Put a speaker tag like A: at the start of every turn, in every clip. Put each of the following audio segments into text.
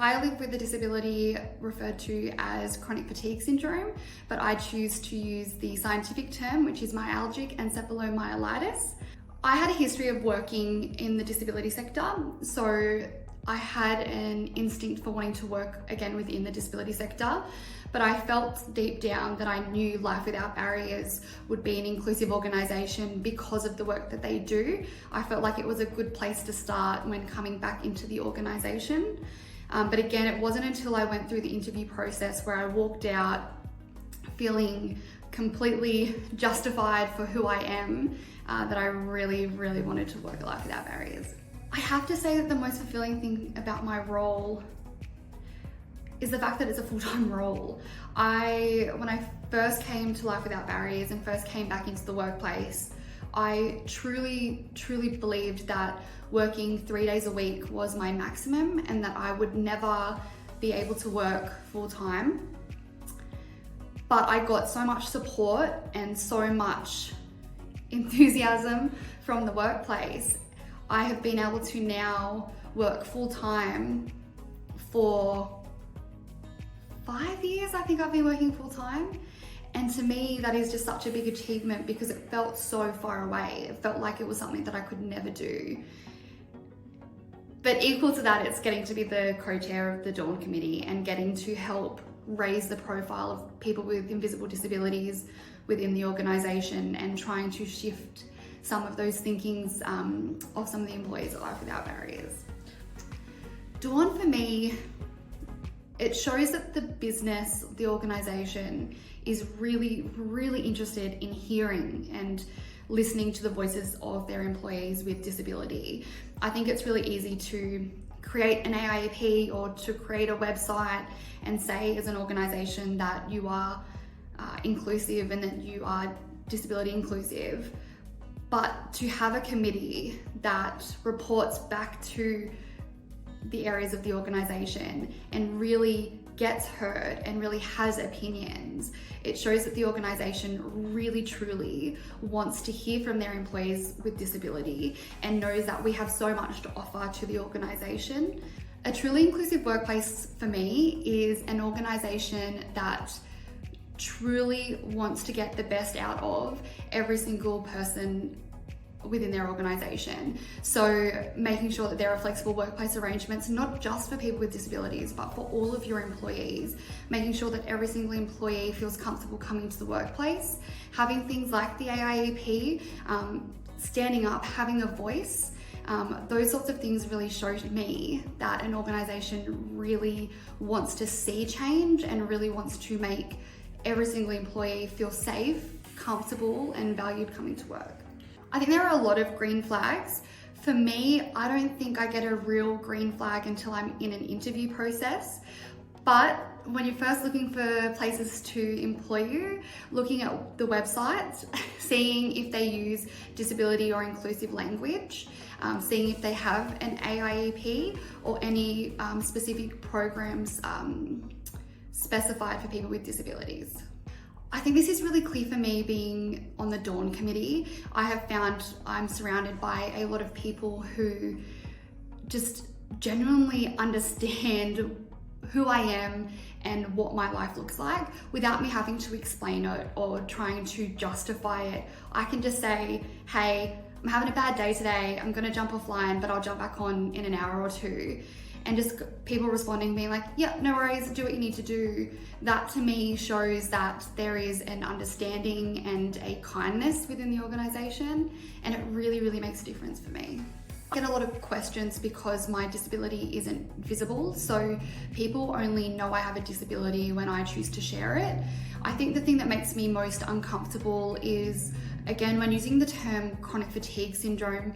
A: I live with a disability referred to as chronic fatigue syndrome, but I choose to use the scientific term, which is myalgic encephalomyelitis. I had a history of working in the disability sector, so I had an instinct for wanting to work again within the disability sector, but I felt deep down that I knew Life Without Barriers would be an inclusive organisation because of the work that they do. I felt like it was a good place to start when coming back into the organisation. But again, it wasn't until I went through the interview process where I walked out feeling completely justified for who I am that I really, really wanted to work at Life Without Barriers. I have to say that the most fulfilling thing about my role is the fact that it's a full-time role. When I first came to Life Without Barriers and first came back into the workplace, I truly, truly believed that working 3 days a week was my maximum and that I would never be able to work full-time. But I got so much support and so much enthusiasm from the workplace. I have been able to now work full-time for 5 years. I think I've been working full-time. And to me, that is just such a big achievement because it felt so far away. It felt like it was something that I could never do. But equal to that, it's getting to be the co-chair of the Dawn Committee and getting to help raise the profile of people with invisible disabilities within the organisation and trying to shift some of those thinkings of some of the employees at Life Without Barriers. Dawn, for me, it shows that the business, the organisation, is really, really interested in hearing and listening to the voices of their employees with disability. I think it's really easy to create an AIEP or to create a website and say as an organisation that you are inclusive and that you are disability inclusive. But to have a committee that reports back to the areas of the organisation and really gets heard and really has opinions, it shows that the organisation really truly wants to hear from their employees with disability and knows that we have so much to offer to the organisation. A truly inclusive workplace for me is an organisation that truly wants to get the best out of every single person within their organisation. So making sure that there are flexible workplace arrangements, not just for people with disabilities, but for all of your employees, making sure that every single employee feels comfortable coming to the workplace, having things like the AIEP, standing up, having a voice. Those sorts of things really showed me that an organisation really wants to see change and really wants to make every single employee feel safe, comfortable and valued coming to work. I think there are a lot of green flags. For me, I don't think I get a real green flag until I'm in an interview process. But when you're first looking for places to employ you, looking at the website, seeing if they use disability or inclusive language, seeing if they have an AIEP or any specific programs specified for people with disabilities. I think this is really clear for me being on the Dawn Committee. I have found I'm surrounded by a lot of people who just genuinely understand who I am and what my life looks like without me having to explain it or trying to justify it. I can just say, hey, I'm having a bad day today. I'm gonna jump offline, but I'll jump back on in an hour or two. And just people responding, being like, yeah, no worries, do what you need to do. That to me shows that there is an understanding and a kindness within the organisation, and it really, really makes a difference for me. I get a lot of questions because my disability isn't visible, so people only know I have a disability when I choose to share it. I think the thing that makes me most uncomfortable is, again, when using the term chronic fatigue syndrome,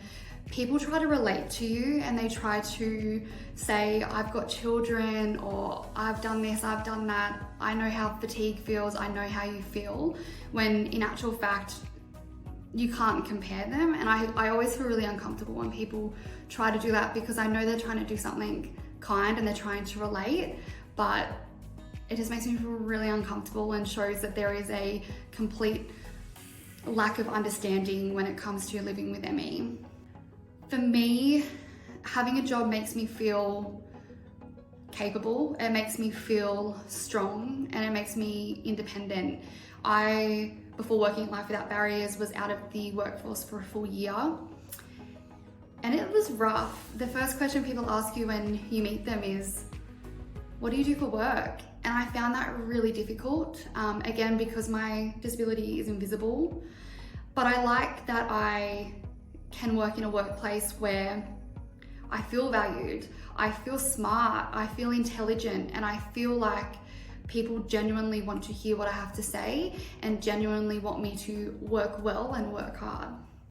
A: people try to relate to you and they try to say, I've got children, or I've done this, I've done that, I know how fatigue feels, I know how you feel, when in actual fact, you can't compare them. And I always feel really uncomfortable when people try to do that because I know they're trying to do something kind and they're trying to relate, but it just makes me feel really uncomfortable and shows that there is a complete lack of understanding when it comes to living with ME. For me, having a job makes me feel capable. It makes me feel strong and it makes me independent. I, before working Life Without Barriers, was out of the workforce for a full year. And it was rough. The first question people ask you when you meet them is, what do you do for work? And I found that really difficult, again, because my disability is invisible. But I like that I can work in a workplace where I feel valued, I feel smart, I feel intelligent, and I feel like people genuinely want to hear what I have to say and genuinely want me to work well and work hard.